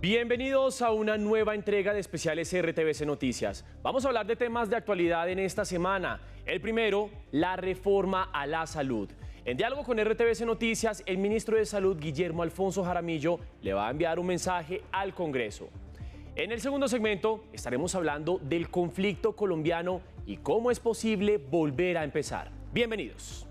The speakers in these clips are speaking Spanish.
Bienvenidos a una nueva entrega de especiales RTVC Noticias. Vamos a hablar de temas de actualidad en esta semana. El primero, la reforma a la salud. En diálogo con RTVC Noticias, el ministro de Salud, Guillermo Alfonso Jaramillo, le va a enviar un mensaje al Congreso. En el segundo segmento estaremos hablando del conflicto colombiano y cómo es posible volver a empezar. Bienvenidos.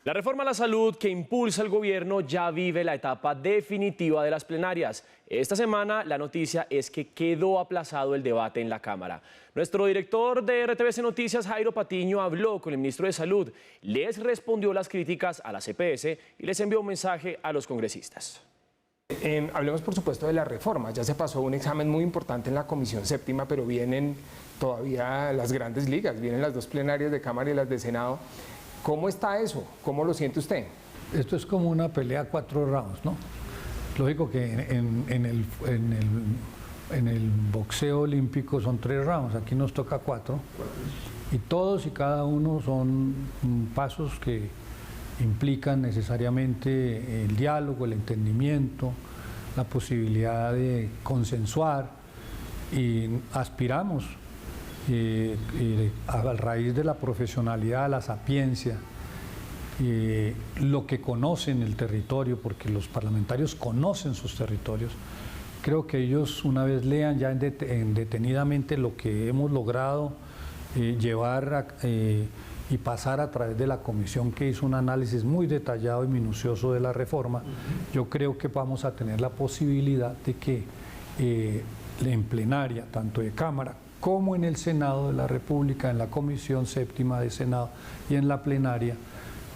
La reforma a la salud que impulsa el gobierno ya vive la etapa definitiva de las plenarias. Esta semana la noticia es que quedó aplazado el debate en la Cámara. Nuestro director de RTVC Noticias, Jairo Patiño, habló con el ministro de Salud, les respondió las críticas a la CPS y les envió un mensaje a los congresistas. Hablemos por supuesto de la reforma. Ya se pasó un examen muy importante en la Comisión Séptima, pero vienen todavía las grandes ligas, vienen las dos plenarias de Cámara y las de Senado. ¿Cómo está eso? ¿Cómo lo siente usted? Esto es como una pelea a 4 rounds, ¿no? Lógico que en el boxeo olímpico son 3 rounds, aquí nos toca 4. Y todos y cada uno son pasos que implican necesariamente el diálogo, el entendimiento, la posibilidad de consensuar y aspiramos a raíz de la profesionalidad, la sapiencia, lo que conocen el territorio, porque los parlamentarios conocen sus territorios. Creo que ellos una vez lean ya detenidamente lo que hemos logrado llevar y pasar a través de la comisión que hizo un análisis muy detallado y minucioso de la reforma, yo creo que vamos a tener la posibilidad de que en plenaria, tanto de Cámara como en el Senado de la República, en la Comisión Séptima de Senado y en la plenaria,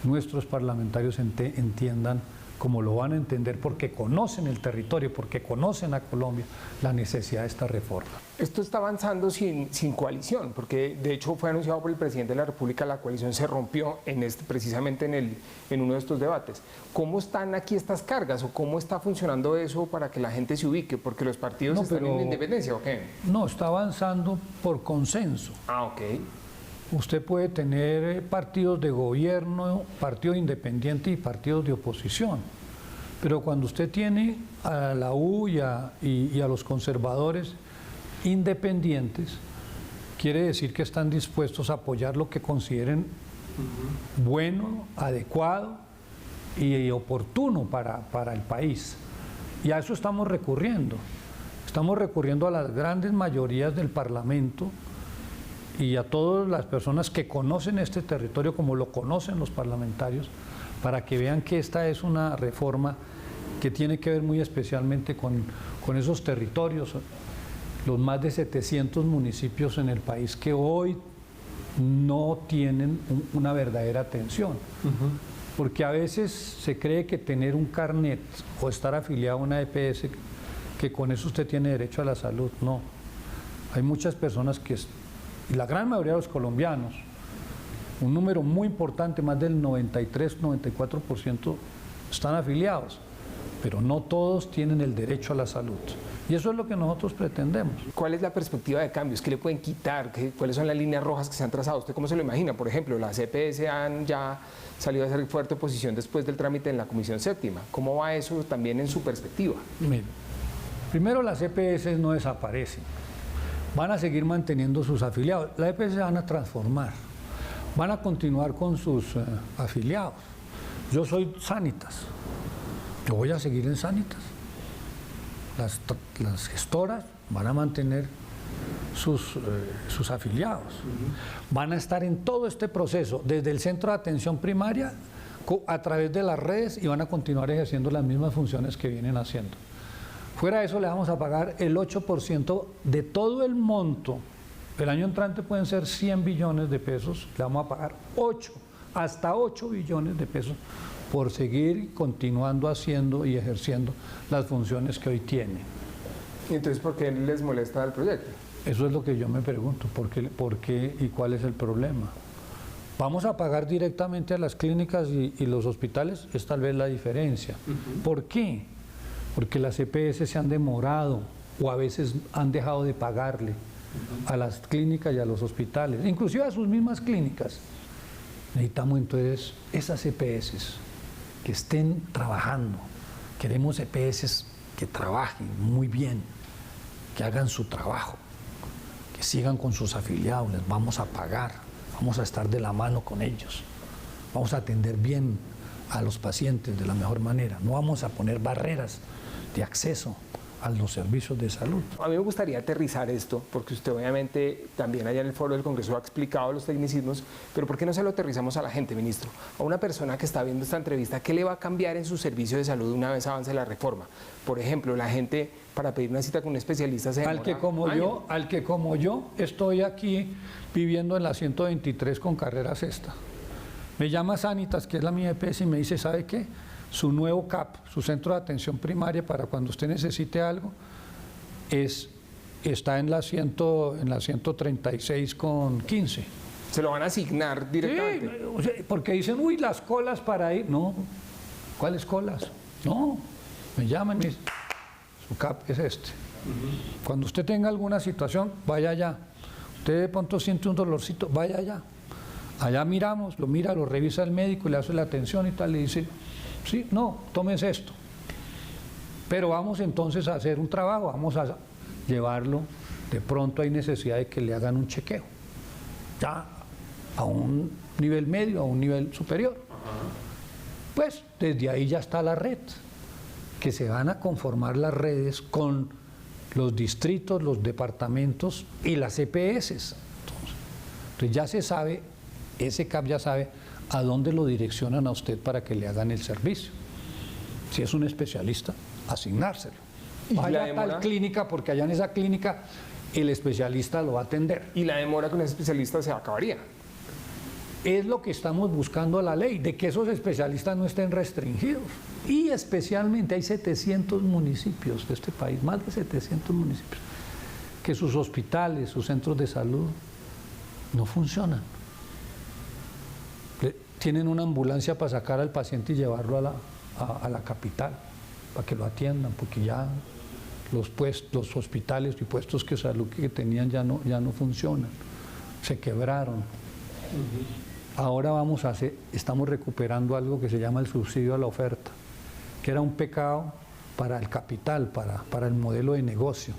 nuestros parlamentarios entiendan, como lo van a entender, porque conocen el territorio, porque conocen a Colombia, la necesidad de esta reforma. Esto está avanzando sin coalición, porque de hecho fue anunciado por el presidente de la República, la coalición se rompió precisamente en uno de estos debates. ¿Cómo están aquí estas cargas o cómo está funcionando eso para que la gente se ubique? Porque los partidos están en independencia, ¿o qué? No, está avanzando por consenso. Ah, ok. Usted puede tener partidos de gobierno, partidos independientes y partidos de oposición, pero cuando usted tiene a la U y a los conservadores independientes, quiere decir que están dispuestos a apoyar lo que consideren bueno, adecuado y oportuno para el país. Y a eso estamos recurriendo. Estamos recurriendo a las grandes mayorías del Parlamento y a todas las personas que conocen este territorio como lo conocen los parlamentarios, para que vean que esta es una reforma que tiene que ver muy especialmente con esos territorios, los más de 700 municipios en el país que hoy no tienen una verdadera atención. Porque a veces se cree que tener un carnet o estar afiliado a una EPS, que con eso usted tiene derecho a la salud. No, hay muchas personas que, y la gran mayoría de los colombianos, un número muy importante, más del 93-94% están afiliados, pero no todos tienen el derecho a la salud. Y eso es lo que nosotros pretendemos. ¿Cuál es la perspectiva de cambios? ¿Qué le pueden quitar? ¿Cuáles son las líneas rojas que se han trazado? ¿Usted cómo se lo imagina? Por ejemplo, las EPS han ya salido a hacer fuerte oposición después del trámite en la Comisión Séptima. ¿Cómo va eso también en su perspectiva? Mire, primero, las EPS no desaparecen. Van a seguir manteniendo sus afiliados. Las EPS se van a transformar, van a continuar con sus afiliados. Yo soy Sanitas, yo voy a seguir en Sanitas. Las gestoras van a mantener sus afiliados. Van a estar en todo este proceso, desde el centro de atención primaria, a través de las redes, y van a continuar ejerciendo las mismas funciones que vienen haciendo. Fuera de eso, le vamos a pagar el 8% de todo el monto. El año entrante pueden ser 100 billones de pesos, le vamos a pagar hasta 8 billones de pesos por seguir continuando haciendo y ejerciendo las funciones que hoy tiene. ¿Y entonces por qué les molesta el proyecto? Eso es lo que yo me pregunto, ¿por qué y cuál es el problema? ¿Vamos a pagar directamente a las clínicas y los hospitales? Es tal vez la diferencia. ¿Por qué? Porque las EPS se han demorado o a veces han dejado de pagarle a las clínicas y a los hospitales, inclusive a sus mismas clínicas. necesitamos entonces esas EPS que estén trabajando. Queremos EPS que trabajen muy bien, que hagan su trabajo, que sigan con sus afiliados, les vamos a pagar, vamos a estar de la mano con ellos, vamos a atender bien a los pacientes de la mejor manera, no vamos a poner barreras de acceso a los servicios de salud. A mí me gustaría aterrizar esto, porque usted obviamente también allá en el foro del Congreso ha explicado los tecnicismos, pero ¿por qué no se lo aterrizamos a la gente, ministro? A una persona que está viendo esta entrevista, ¿qué le va a cambiar en su servicio de salud una vez avance la reforma? Por ejemplo, la gente para pedir una cita con un especialista se demora al que como yo estoy aquí viviendo en la 123 con carrera sexta. Me llama Sanitas, que es la mía EPS, y me dice, ¿sabe qué? Su nuevo CAP, su centro de atención primaria para cuando usted necesite algo, está en la 136 con 15. ¿Se lo van a asignar directamente? Sí, o sea, porque dicen, uy, las colas para ir. No, ¿cuáles colas? No, me llaman y me dicen, su CAP es este. Cuando usted tenga alguna situación, vaya allá. Usted de pronto siente un dolorcito, vaya allá. Allá miramos, lo mira, lo revisa el médico, le hace la atención y tal, le dice, sí, no, tómese esto. Pero vamos entonces a hacer un trabajo, vamos a llevarlo, de pronto hay necesidad de que le hagan un chequeo, ya a un nivel medio, a un nivel superior. Pues desde ahí ya está la red, que se van a conformar las redes con los distritos, los departamentos y las EPS. Entonces ya se sabe, ese CAP ya sabe a dónde lo direccionan a usted para que le hagan el servicio. Si es un especialista, asignárselo. Vaya a tal clínica, porque allá en esa clínica el especialista lo va a atender. ¿Y la demora con ese especialista se acabaría? Es lo que estamos buscando a la ley, de que esos especialistas no estén restringidos. Y especialmente hay 700 municipios de este país, más de 700 municipios, que sus hospitales, sus centros de salud no funcionan. Tienen una ambulancia para sacar al paciente y llevarlo a la capital, para que lo atiendan, porque ya los hospitales y puestos de salud que tenían ya no funcionan, se quebraron. Ahora estamos recuperando algo que se llama el subsidio a la oferta, que era un pecado para el capital, para el modelo de negocio.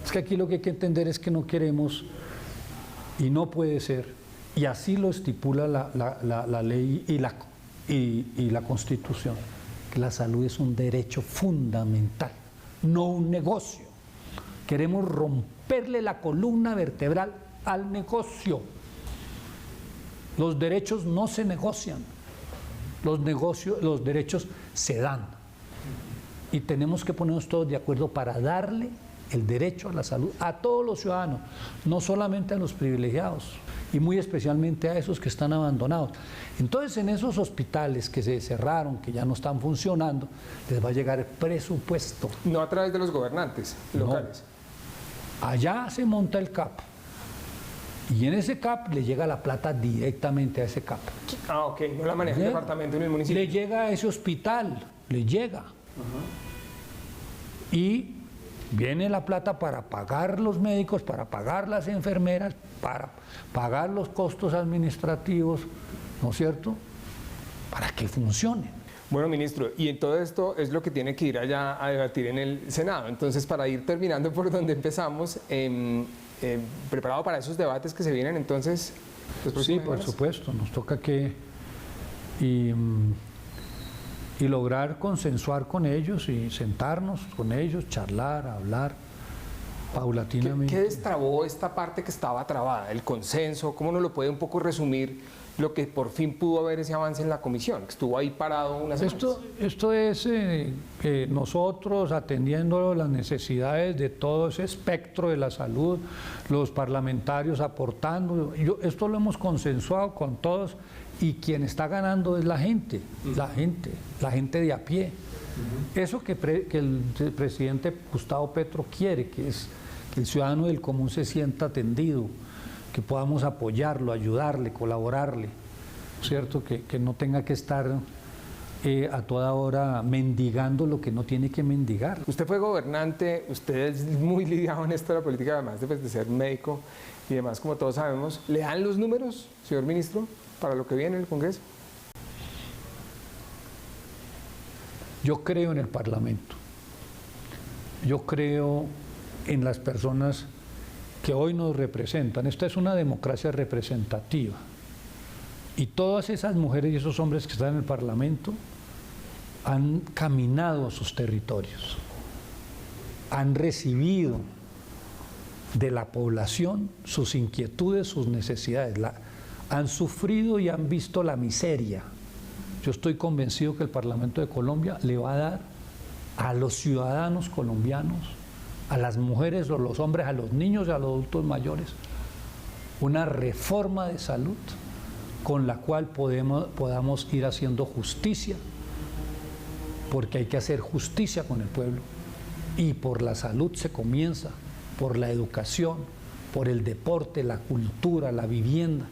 Es que aquí lo que hay que entender es que no queremos, y no puede ser, y así lo estipula la ley y la Constitución, que la salud es un derecho fundamental, no un negocio. Queremos romperle la columna vertebral al negocio. Los derechos no se negocian, los derechos se dan. Y tenemos que ponernos todos de acuerdo para darle el derecho a la salud a todos los ciudadanos, no solamente a los privilegiados, y muy especialmente a esos que están abandonados. Entonces, en esos hospitales que se cerraron, que ya no están funcionando, les va a llegar el presupuesto. No a través de los gobernantes locales. No. Allá se monta el CAP. Y en ese CAP le llega la plata directamente a ese CAP. Ah, ok, no la maneja el departamento ni el municipio. Le llega a ese hospital, le llega. Y viene la plata para pagar los médicos, para pagar las enfermeras, para pagar los costos administrativos, ¿no es cierto? Para que funcione. Bueno, ministro, y en todo esto es lo que tiene que ir allá a debatir en el Senado. Entonces, para ir terminando por donde empezamos, preparado para esos debates que se vienen, entonces... Sí, por supuesto, nos toca que... Y lograr consensuar con ellos y sentarnos con ellos, charlar, hablar paulatinamente. ¿Qué destrabó esta parte que estaba trabada? El consenso, ¿cómo nos lo puede un poco resumir lo que por fin pudo haber ese avance en la comisión, que estuvo ahí parado unas semanas? Esto es que nosotros, atendiendo las necesidades de todo ese espectro de la salud, los parlamentarios aportando, esto lo hemos consensuado con todos, y quien está ganando es la gente de a pie. Eso que el presidente Gustavo Petro quiere, que es que el ciudadano del común se sienta atendido, que podamos apoyarlo, ayudarle, colaborarle, ¿cierto? Que no tenga que estar a toda hora mendigando lo que no tiene que mendigar. Usted fue gobernante, usted es muy lidiado en esto de la política, además de ser médico y demás, como todos sabemos. ¿Le dan los números, señor ministro? para lo que viene en el Congreso? Yo creo en el Parlamento. Yo creo en las personas que hoy nos representan. Esta es una democracia representativa. Y todas esas mujeres y esos hombres que están en el Parlamento han caminado a sus territorios, han recibido de la población sus inquietudes, sus necesidades, han sufrido y han visto la miseria. Yo estoy convencido que el Parlamento de Colombia le va a dar a los ciudadanos colombianos, a las mujeres, a los hombres, a los niños y a los adultos mayores, una reforma de salud con la cual podamos ir haciendo justicia, porque hay que hacer justicia con el pueblo. Y por la salud se comienza, por la educación, por el deporte, la cultura, la vivienda.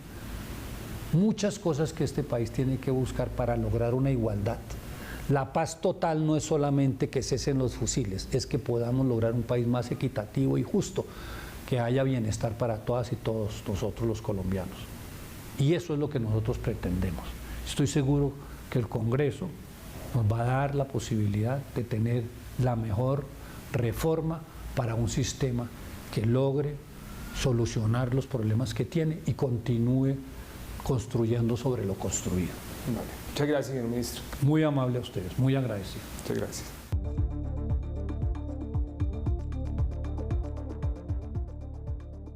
Muchas cosas que este país tiene que buscar para lograr una igualdad. La paz total no es solamente que cesen los fusiles, es que podamos lograr un país más equitativo y justo, que haya bienestar para todas y todos nosotros los colombianos. Y eso es lo que nosotros pretendemos. Estoy seguro que el Congreso nos va a dar la posibilidad de tener la mejor reforma para un sistema que logre solucionar los problemas que tiene y continúe construyendo sobre lo construido. Vale. Muchas gracias, señor ministro. Muy amable a ustedes, muy agradecido. Muchas gracias.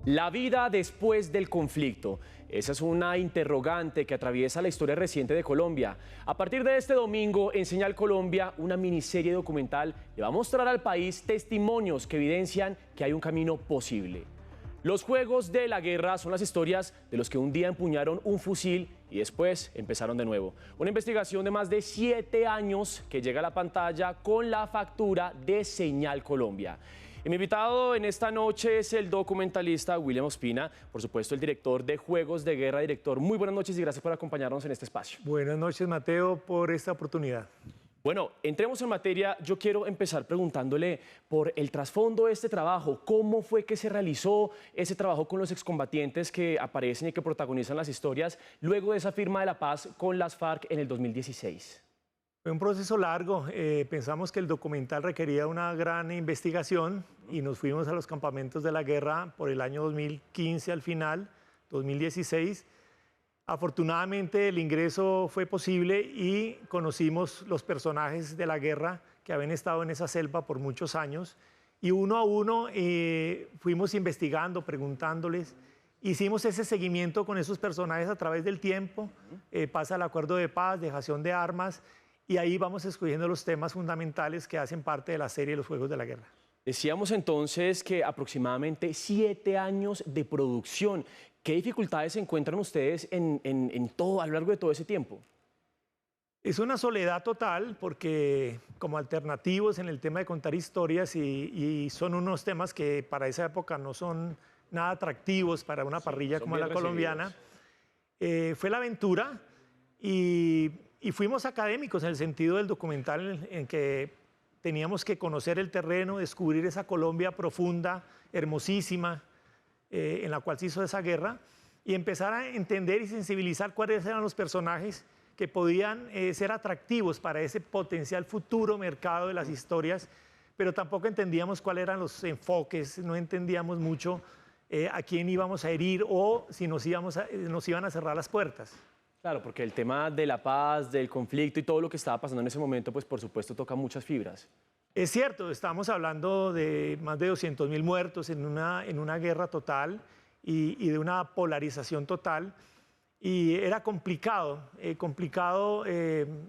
La vida después del conflicto. Esa es una interrogante que atraviesa la historia reciente de Colombia. A partir de este domingo, en Señal Colombia, una miniserie documental le va a mostrar al país testimonios que evidencian que hay un camino posible. Los juegos de la guerra son las historias de los que un día empuñaron un fusil y después empezaron de nuevo. Una investigación de más de 7 años que llega a la pantalla con la factura de Señal Colombia. Y mi invitado en esta noche es el documentalista William Ospina, por supuesto el director de Juegos de Guerra. Director, muy buenas noches y gracias por acompañarnos en este espacio. Buenas noches, Mateo, por esta oportunidad. Bueno, entremos en materia. Yo quiero empezar preguntándole por el trasfondo de este trabajo. ¿Cómo fue que se realizó ese trabajo con los excombatientes que aparecen y que protagonizan las historias luego de esa firma de la paz con las FARC en el 2016? Fue un proceso largo. Pensamos que el documental requería una gran investigación y nos fuimos a los campamentos de la guerra por el año 2015 al final, 2016. Afortunadamente el ingreso fue posible y conocimos los personajes de la guerra que habían estado en esa selva por muchos años y uno a uno fuimos investigando, preguntándoles. Hicimos ese seguimiento con esos personajes a través del tiempo, pasa el acuerdo de paz, dejación de armas y ahí vamos escogiendo los temas fundamentales que hacen parte de la serie Los Juegos de la Guerra. Decíamos entonces que aproximadamente 7 años de producción. ¿Qué dificultades se encuentran ustedes a lo largo de todo ese tiempo? Es una soledad total porque como alternativos en el tema de contar historias y son unos temas que para esa época no son nada atractivos para una parrilla como la colombiana. Fue la aventura y fuimos académicos en el sentido del documental en que teníamos que conocer el terreno, descubrir esa Colombia profunda, hermosísima, en la cual se hizo esa guerra y empezar a entender y sensibilizar cuáles eran los personajes que podían ser atractivos para ese potencial futuro mercado de las historias, pero tampoco entendíamos cuáles eran los enfoques, no entendíamos mucho a quién íbamos a herir o si nos iban a cerrar las puertas. Claro, porque el tema de la paz, del conflicto y todo lo que estaba pasando en ese momento, pues por supuesto toca muchas fibras. Es cierto, estamos hablando de más de 200.000 muertos en una guerra total y de una polarización total. Y era complicado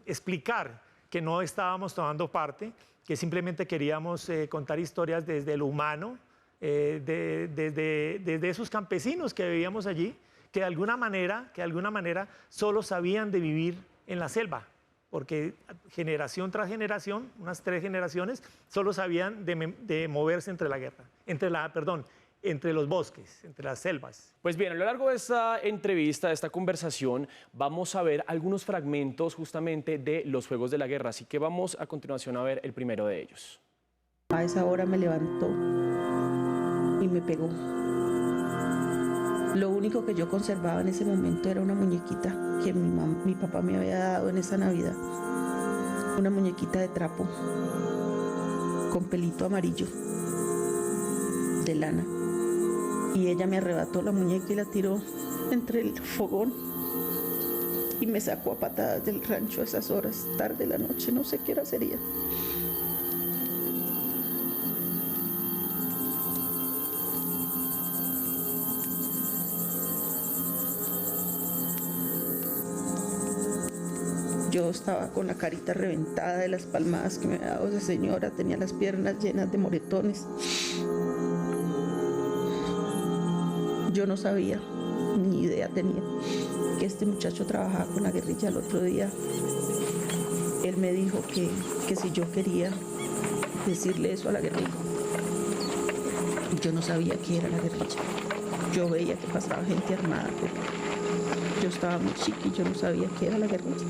explicar que no estábamos tomando parte, que simplemente queríamos contar historias desde lo humano, desde esos campesinos que vivíamos allí, que de alguna manera solo sabían de vivir en la selva. Porque generación tras generación, unas 3 generaciones, solo sabían de moverse entre los bosques, entre las selvas. Pues bien, a lo largo de esta entrevista, de esta conversación, vamos a ver algunos fragmentos justamente de los Juegos de la Guerra, así que vamos a continuación a ver el primero de ellos. A esa hora me levantó y me pegó. Lo único que yo conservaba en ese momento era una muñequita que mi papá me había dado en esa Navidad. Una muñequita de trapo con pelito amarillo de lana. Y ella me arrebató la muñeca y la tiró entre el fogón y me sacó a patadas del rancho a esas horas, tarde de la noche, no sé qué hora sería. Yo estaba con la carita reventada de las palmadas que me había dado esa señora, tenía las piernas llenas de moretones. Yo no sabía, ni idea tenía, que este muchacho trabajaba con la guerrilla. El otro día, él me dijo que si yo quería decirle eso a la guerrilla. Yo no sabía qué era la guerrilla. Yo veía que pasaba gente armada, pero yo estaba muy chica y yo no sabía qué era la guerrilla.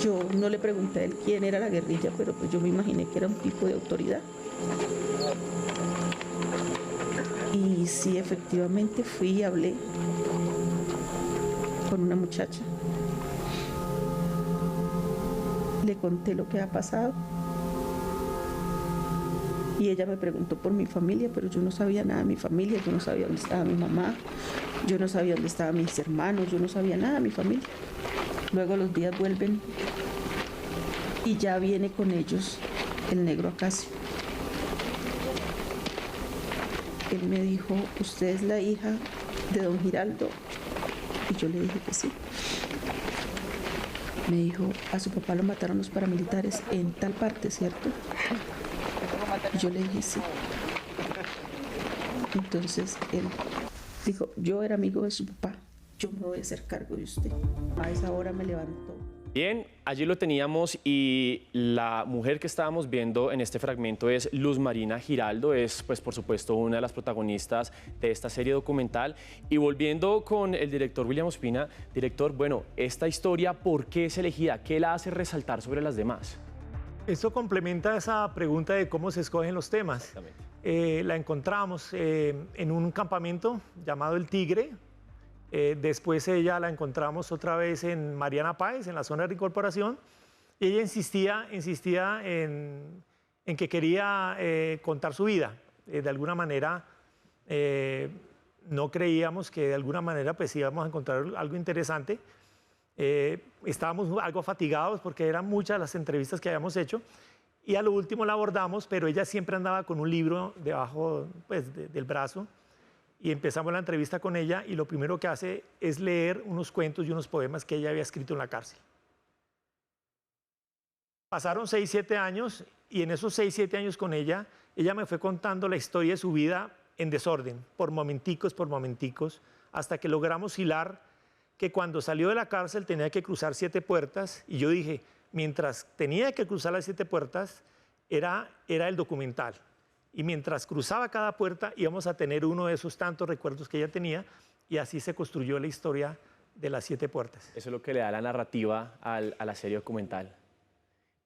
Yo no le pregunté a él quién era la guerrilla, pero pues yo me imaginé que era un tipo de autoridad. Y sí, efectivamente fui y hablé con una muchacha. Le conté lo que ha pasado. Y ella me preguntó por mi familia, pero yo no sabía nada de mi familia, yo no sabía dónde estaba mi mamá, yo no sabía dónde estaban mis hermanos, yo no sabía nada de mi familia. Luego los días vuelven y ya viene con ellos el negro Acacio. Él me dijo, ¿usted es la hija de don Giraldo? Y yo le dije que sí. Me dijo, a su papá lo mataron los paramilitares en tal parte, ¿cierto? Y yo le dije sí. Entonces él dijo, yo era amigo de su papá, yo me voy a hacer cargo de usted. A esa hora me levantó. Bien, allí lo teníamos y la mujer que estábamos viendo en este fragmento es Luz Marina Giraldo, es pues por supuesto una de las protagonistas de esta serie documental. Y volviendo con el director William Ospina, director, bueno, esta historia, ¿por qué es elegida? ¿Qué la hace resaltar sobre las demás? Esto complementa esa pregunta de cómo se escogen los temas. La encontramos en un campamento llamado El Tigre. Después ella la encontramos otra vez en Mariana Páez, en la zona de reincorporación. Y ella insistía en que quería contar su vida. De alguna manera, no creíamos que de alguna manera pues íbamos a encontrar algo interesante. Estábamos algo fatigados porque eran muchas las entrevistas que habíamos hecho y a lo último la abordamos, pero ella siempre andaba con un libro debajo pues, del brazo y empezamos la entrevista con ella y lo primero que hace es leer unos cuentos y unos poemas que ella había escrito en la cárcel. Pasaron 6, 7 años y en esos 6, 7 años con ella me fue contando la historia de su vida en desorden, por momenticos, hasta que logramos hilar que cuando salió de la cárcel tenía que cruzar 7 puertas y yo dije, mientras tenía que cruzar las 7 puertas, era el documental. Y mientras cruzaba cada puerta íbamos a tener uno de esos tantos recuerdos que ella tenía y así se construyó la historia de las 7 puertas. Eso es lo que le da la narrativa a la serie documental.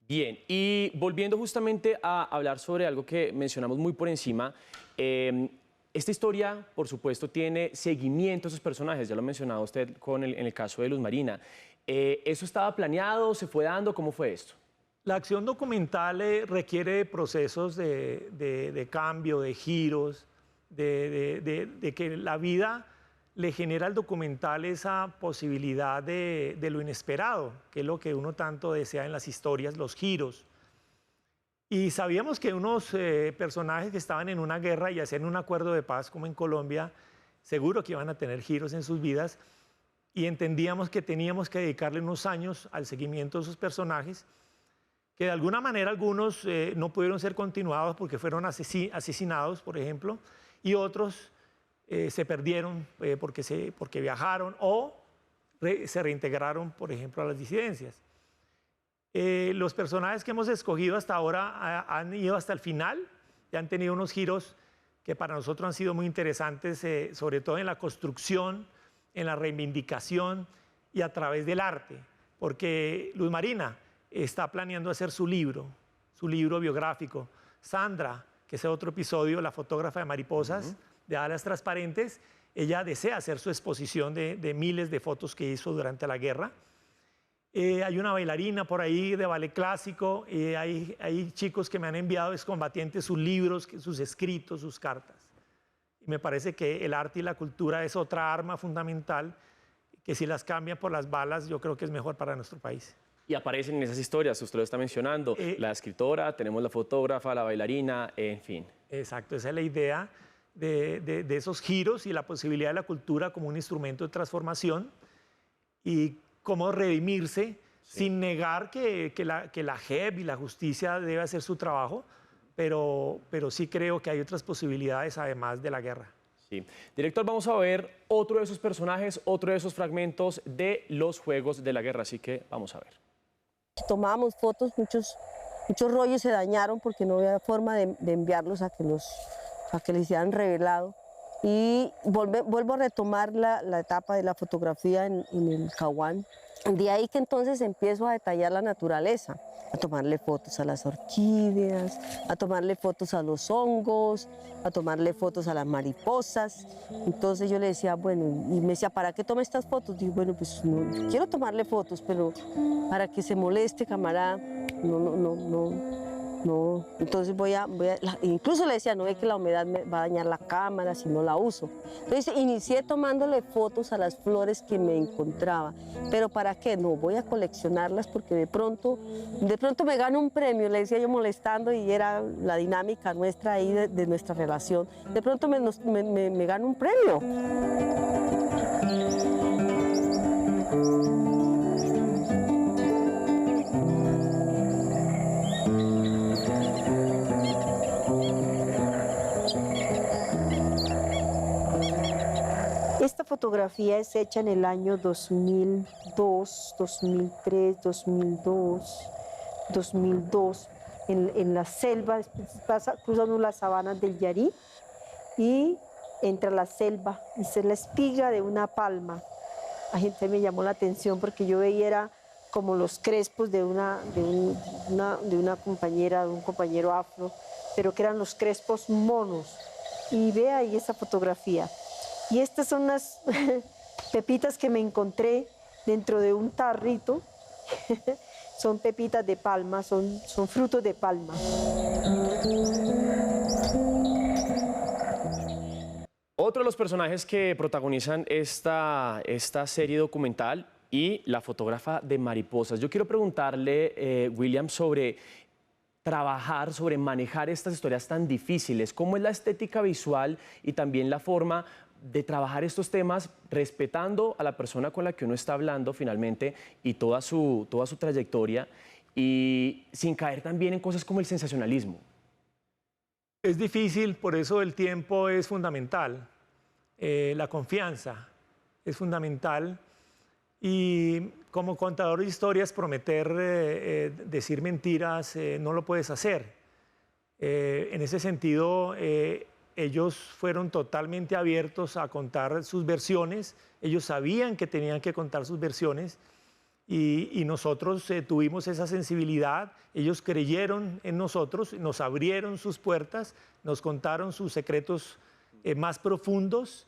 Bien, y volviendo justamente a hablar sobre algo que mencionamos muy por encima, esta historia, por supuesto, tiene seguimiento a esos personajes, ya lo mencionaba usted en el caso de Luz Marina. ¿Eso estaba planeado? ¿Se fue dando? ¿Cómo fue esto? La acción documental requiere procesos de cambio, de giros, de que la vida le genera al documental esa posibilidad de lo inesperado, que es lo que uno tanto desea en las historias, los giros. Y sabíamos que unos personajes que estaban en una guerra y hacían un acuerdo de paz como en Colombia, seguro que iban a tener giros en sus vidas y entendíamos que teníamos que dedicarle unos años al seguimiento de esos personajes, que de alguna manera algunos no pudieron ser continuados porque fueron asesinados, por ejemplo, y otros se perdieron porque viajaron o se reintegraron, por ejemplo, a las disidencias. Los personajes que hemos escogido hasta ahora han ido hasta el final y han tenido unos giros que para nosotros han sido muy interesantes, sobre todo en la construcción, en la reivindicación y a través del arte, porque Luz Marina está planeando hacer su libro biográfico. Sandra, que es otro episodio, la fotógrafa de mariposas, de alas transparentes. Ella desea hacer su exposición de miles de fotos que hizo durante la guerra. Hay una bailarina por ahí de ballet clásico, hay chicos que me han enviado excombatientes sus libros, sus escritos, sus cartas. Y me parece que el arte y la cultura es otra arma fundamental que si las cambian por las balas, yo creo que es mejor para nuestro país. Y aparecen en esas historias, usted lo está mencionando, la escritora, tenemos la fotógrafa, la bailarina, en fin. Exacto, esa es la idea de esos giros y la posibilidad de la cultura como un instrumento de transformación y cómo redimirse sin negar que la JEP y la justicia debe hacer su trabajo, pero sí creo que hay otras posibilidades además de la guerra. Sí. Director, vamos a ver otro de esos personajes, otro de esos fragmentos de los Juegos de la Guerra, así que vamos a ver. Tomábamos fotos, muchos rollos se dañaron porque no había forma de enviarlos a que les hicieran revelado. Y vuelvo a retomar la etapa de la fotografía en el Caguán. De ahí que entonces empiezo a detallar la naturaleza, a tomarle fotos a las orquídeas, a tomarle fotos a los hongos, a tomarle fotos a las mariposas. Entonces yo le decía, bueno, y me decía, ¿para qué toma estas fotos? Digo, bueno, pues no, quiero tomarle fotos, pero para que se moleste, camarada, no. Entonces incluso le decía, no ve que la humedad me va a dañar la cámara si no la uso. Entonces inicié tomándole fotos a las flores que me encontraba. ¿Pero para qué? No, voy a coleccionarlas porque de pronto me gano un premio, le decía yo molestando y era la dinámica nuestra ahí de nuestra relación. De pronto me gano un premio. Esta fotografía es hecha en el año 2002, 2003, 2002, en la selva, cruzando las sabanas del Yarí y entra la selva, y es la espiga de una palma. La gente me llamó la atención porque yo veía era como los crespos de una compañera, de un compañero afro, pero que eran los crespos monos. Y ve ahí esa fotografía. Y estas son las pepitas que me encontré dentro de un tarrito. Son pepitas de palma, son frutos de palma. Otro de los personajes que protagonizan esta serie documental y la fotógrafa de mariposas. Yo quiero preguntarle, William, sobre trabajar, sobre manejar estas historias tan difíciles. ¿Cómo es la estética visual y también la forma de trabajar estos temas respetando a la persona con la que uno está hablando finalmente y toda su trayectoria y sin caer también en cosas como el sensacionalismo? Es difícil, por eso el tiempo es fundamental, la confianza es fundamental y como contador de historias prometer decir mentiras no lo puedes hacer. En ese sentido, ellos fueron totalmente abiertos a contar sus versiones, ellos sabían que tenían que contar sus versiones y nosotros tuvimos esa sensibilidad, ellos creyeron en nosotros, nos abrieron sus puertas, nos contaron sus secretos más profundos,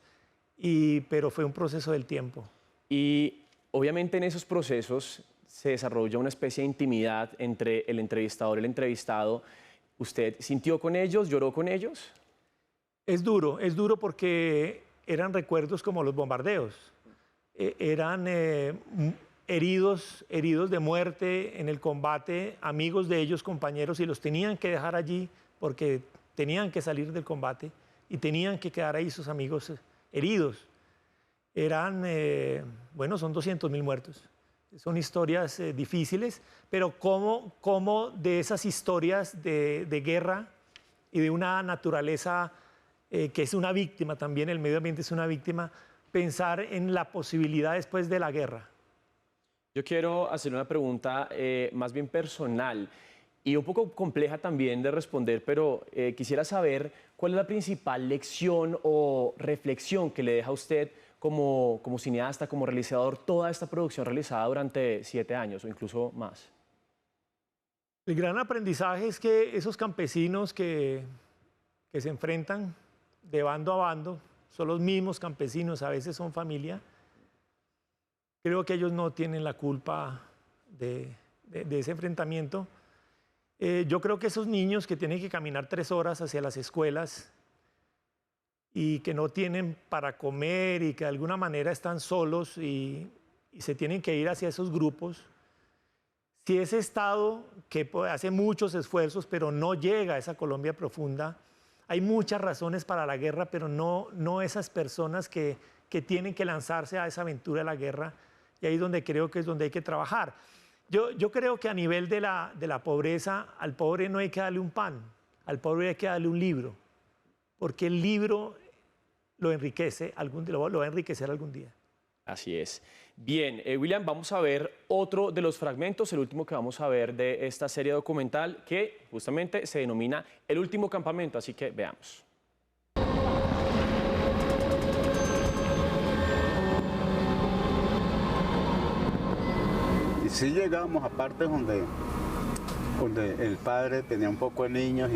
pero fue un proceso del tiempo. Y obviamente en esos procesos se desarrolla una especie de intimidad entre el entrevistador y el entrevistado. ¿Usted sintió con ellos, lloró con ellos? Es duro porque eran recuerdos como los bombardeos, eran heridos de muerte en el combate, amigos de ellos, compañeros, y los tenían que dejar allí porque tenían que salir del combate y tenían que quedar ahí sus amigos heridos. Son 200.000 muertos. Son historias difíciles, pero cómo de esas historias de guerra y de una naturaleza que es una víctima también, el medio ambiente es una víctima, pensar en la posibilidad después de la guerra. Yo quiero hacer una pregunta más bien personal y un poco compleja también de responder, pero quisiera saber cuál es la principal lección o reflexión que le deja a usted como cineasta, como realizador, toda esta producción realizada durante 7 años o incluso más. El gran aprendizaje es que esos campesinos que que se enfrentan de bando a bando, son los mismos campesinos, a veces son familia. Creo que ellos no tienen la culpa de ese enfrentamiento. Yo creo que esos niños que tienen que caminar 3 horas hacia las escuelas y que no tienen para comer y que de alguna manera están solos y se tienen que ir hacia esos grupos, si ese Estado que hace muchos esfuerzos pero no llega a esa Colombia profunda, hay muchas razones para la guerra, pero no esas personas que tienen que lanzarse a esa aventura de la guerra, y ahí es donde creo que es donde hay que trabajar. Yo creo que a nivel de la pobreza, al pobre no hay que darle un pan, al pobre hay que darle un libro, porque el libro lo enriquece, lo va a enriquecer algún día. Así es. Bien, William, vamos a ver otro de los fragmentos, el último que vamos a ver de esta serie documental que justamente se denomina El último campamento, así que veamos. Y sí llegamos a partes donde el padre tenía un poco de niños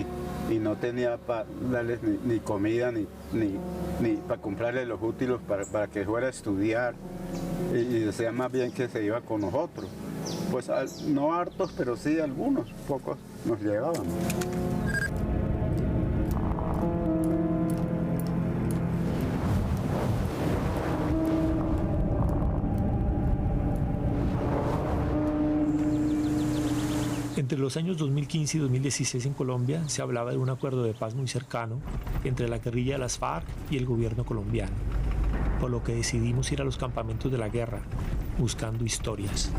y no tenía para darles ni comida ni para comprarles los útiles para que fuera a estudiar, y decía más bien que se iba con nosotros. Pues no hartos, pero sí algunos, pocos nos llegaban. Entre los años 2015 y 2016 en Colombia se hablaba de un acuerdo de paz muy cercano entre la guerrilla de las FARC y el gobierno colombiano, por lo que decidimos ir a los campamentos de la guerra, buscando historias.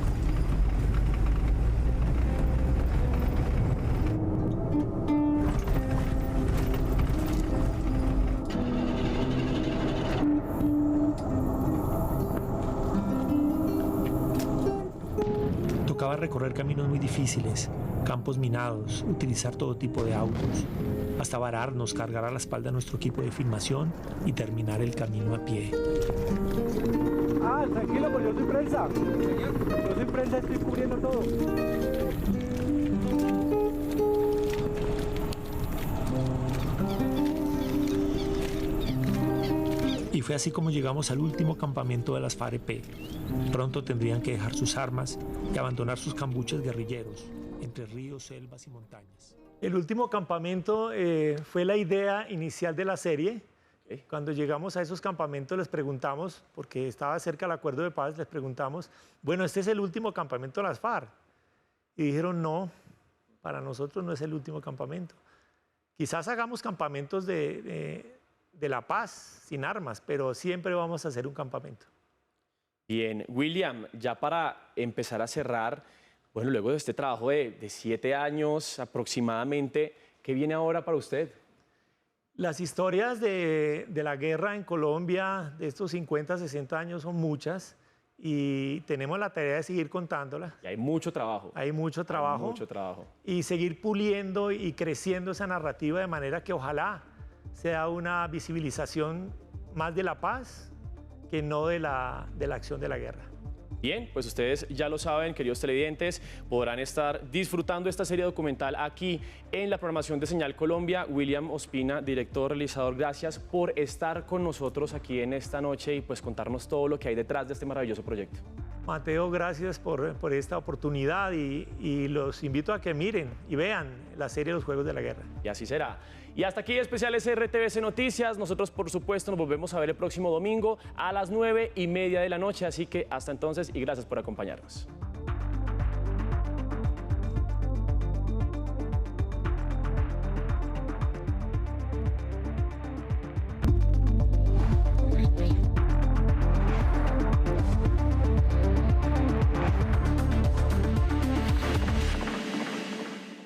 Tocaba recorrer caminos muy difíciles, campos minados, utilizar todo tipo de autos, hasta vararnos, cargar a la espalda nuestro equipo de filmación y terminar el camino a pie. Tranquilo, pues yo soy prensa. Yo soy prensa, estoy cubriendo todo. Y fue así como llegamos al último campamento de las FAREP. Pronto tendrían que dejar sus armas y abandonar sus cambuches guerrilleros entre ríos, selvas y montañas. El último campamento fue la idea inicial de la serie. Cuando llegamos a esos campamentos les preguntamos, porque estaba cerca el acuerdo de paz, les preguntamos, bueno, ¿este es el último campamento de las FARC? Y dijeron, no, para nosotros no es el último campamento. Quizás hagamos campamentos de la paz, sin armas, pero siempre vamos a hacer un campamento. Bien, William, ya para empezar a cerrar, bueno, luego de este trabajo de 7 años aproximadamente, ¿qué viene ahora para usted? Las historias de la guerra en Colombia de estos 50, 60 años son muchas y tenemos la tarea de seguir contándolas. Y hay mucho trabajo. Hay mucho trabajo. Hay mucho trabajo. Y seguir puliendo y creciendo esa narrativa de manera que ojalá sea una visibilización más de la paz que no de la acción de la guerra. Bien, pues ustedes ya lo saben, queridos televidentes, podrán estar disfrutando esta serie documental aquí en la programación de Señal Colombia. William Ospina, director, realizador, gracias por estar con nosotros aquí en esta noche y pues contarnos todo lo que hay detrás de este maravilloso proyecto. Mateo, gracias por esta oportunidad y los invito a que miren y vean la serie Los Juegos de la Guerra. Y así será. Y hasta aquí especiales RTVC Noticias. Nosotros, por supuesto, nos volvemos a ver el próximo domingo a las 9:30 de la noche. Así que hasta entonces y gracias por acompañarnos.